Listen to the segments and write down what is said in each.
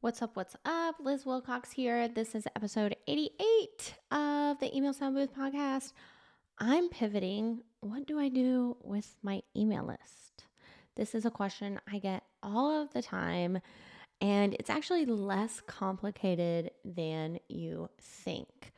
What's up? What's up? Liz Wilcox here. This is episode 88 of the Email Sound Booth podcast. I'm pivoting. What do I do with my email list? This is a question I get all of the time, and it's actually less complicated than you think.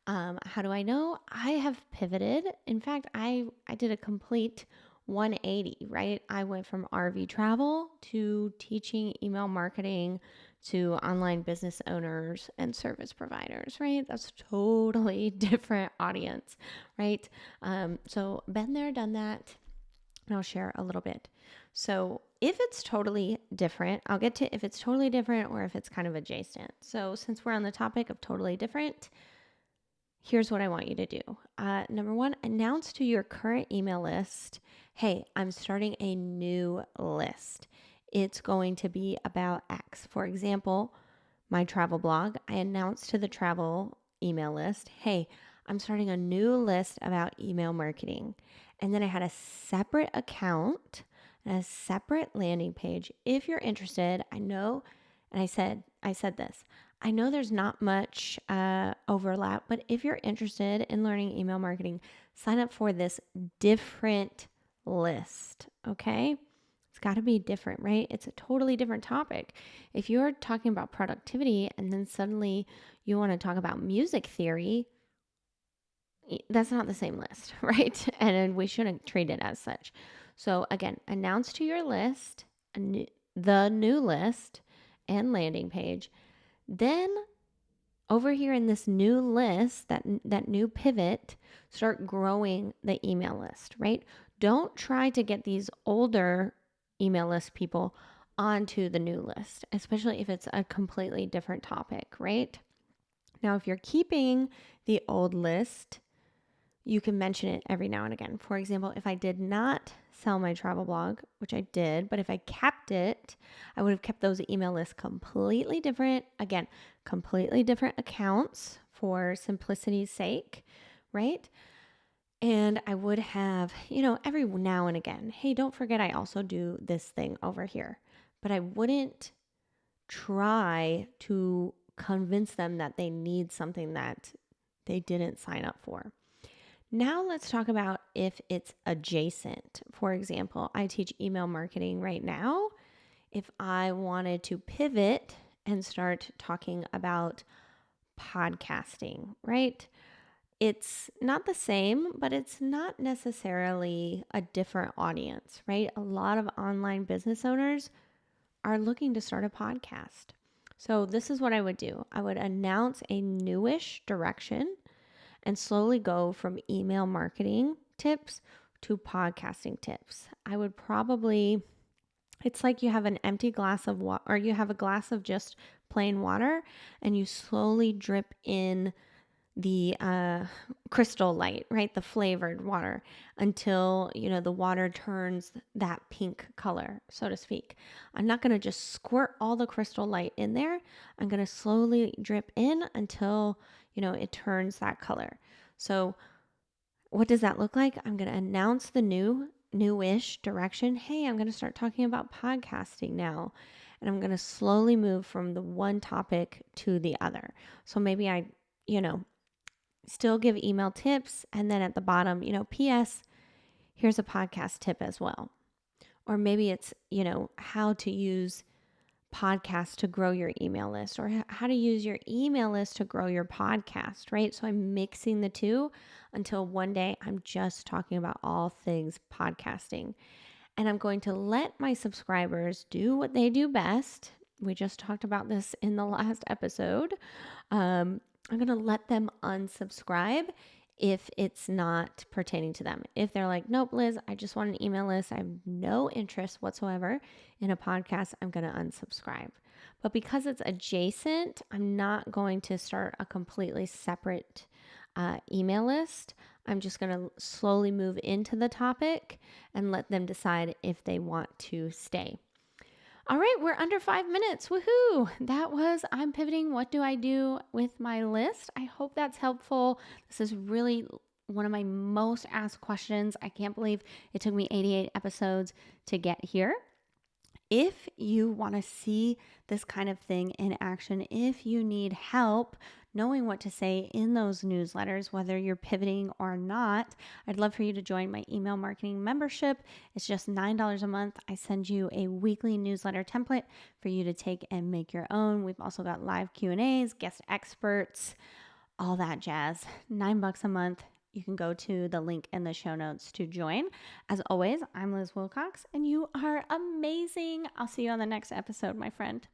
How do I know? I have pivoted. In fact, I did a complete 180, right? I went from RV travel to teaching email marketing to online business owners and service providers, right? That's a totally different audience, right? So been there, done that, and I'll share a little bit. So if it's totally different, I'll get to if it's totally different or if it's kind of adjacent. So since we're on the topic of totally different, here's what I want you to do. Number one, announce to your current email list, hey, I'm starting a new list. It's going to be about X. For example, my travel blog, I announced to the travel email list, hey, I'm starting a new list about email marketing. And then I had a separate account and a separate landing page. If you're interested, I know, and I said this, I know there's not much overlap, but if you're interested in learning email marketing, sign up for this different list, okay? It's got to be different, right? It's a totally different topic. If you're talking about productivity and then suddenly you want to talk about music theory, that's not the same list, right? And we shouldn't treat it as such. So again, announce to your list the new list and landing page. Then over here in this new list, that new pivot, start growing the email list, right? Don't try to get these older email list people onto the new list, especially if it's a completely different topic, right? Now, if you're keeping the old list, you can mention it every now and again. For example, if I did not sell my travel blog, which I did, but if I kept it, I would have kept those email lists completely different. Again, completely different accounts for simplicity's sake, right? And I would have, every now and again, hey, don't forget I also do this thing over here. But I wouldn't try to convince them that they need something that they didn't sign up for. Now let's talk about if it's adjacent. For example, I teach email marketing right now. If I wanted to pivot and start talking about podcasting, right? It's not the same, but it's not necessarily a different audience, right? A lot of online business owners are looking to start a podcast. So this is what I would do. I would announce a newish direction and slowly go from email marketing tips to podcasting tips. I would probably, it's like you have an empty glass of water, or you have a glass of just plain water, and you slowly drip in the crystal light, right? The flavored water until, the water turns that pink color, so to speak. I'm not going to just squirt all the crystal light in there. I'm going to slowly drip in until, it turns that color. So what does that look like? I'm going to announce the newish direction. Hey, I'm going to start talking about podcasting now. And I'm going to slowly move from the one topic to the other. So maybe I, still give email tips. And then at the bottom, P.S., here's a podcast tip as well. Or maybe it's, how to use podcasts to grow your email list, or how to use your email list to grow your podcast, right? So I'm mixing the two until one day I'm just talking about all things podcasting. And I'm going to let my subscribers do what they do best. We just talked about this in the last episode. I'm going to let them unsubscribe if it's not pertaining to them. If they're like, nope, Liz, I just want an email list. I have no interest whatsoever in a podcast. I'm going to unsubscribe. But because it's adjacent, I'm not going to start a completely separate email list. I'm just going to slowly move into the topic and let them decide if they want to stay. All right, we're under 5 minutes. Woohoo! That was I'm pivoting. What do I do with my list? I hope that's helpful. This is really one of my most asked questions. I can't believe it took me 88 episodes to get here. If you want to see this kind of thing in action, if you need help knowing what to say in those newsletters, whether you're pivoting or not, I'd love for you to join my email marketing membership. It's just $9 a month. I send you a weekly newsletter template for you to take and make your own. We've also got live Q&As, guest experts, all that jazz. $9 a month. You can go to the link in the show notes to join. As always, I'm Liz Wilcox, and you are amazing. I'll see you on the next episode, my friend.